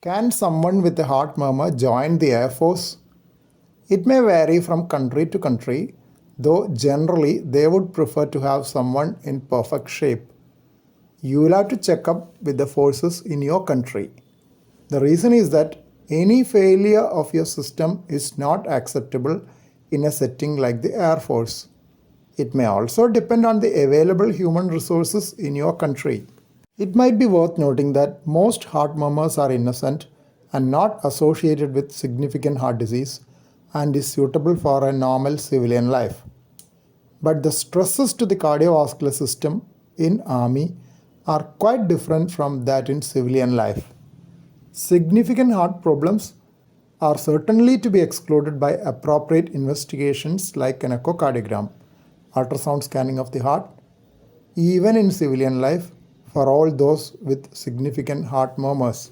Can someone with a heart murmur join the Air Force? It may vary from country to country, though generally they would prefer to have someone in perfect shape. You will have to check up with the forces in your country. The reason is that any failure of your system is not acceptable in a setting like the Air Force. It may also depend on the available human resources in your country. It might be worth noting that most heart murmurs are innocent and not associated with significant heart disease and is suitable for a normal civilian life. But the stresses to the cardiovascular system in army are quite different from that in civilian life. Significant heart problems are certainly to be excluded by appropriate investigations like an echocardiogram, ultrasound scanning of the heart, even in civilian life for all those with significant heart murmurs.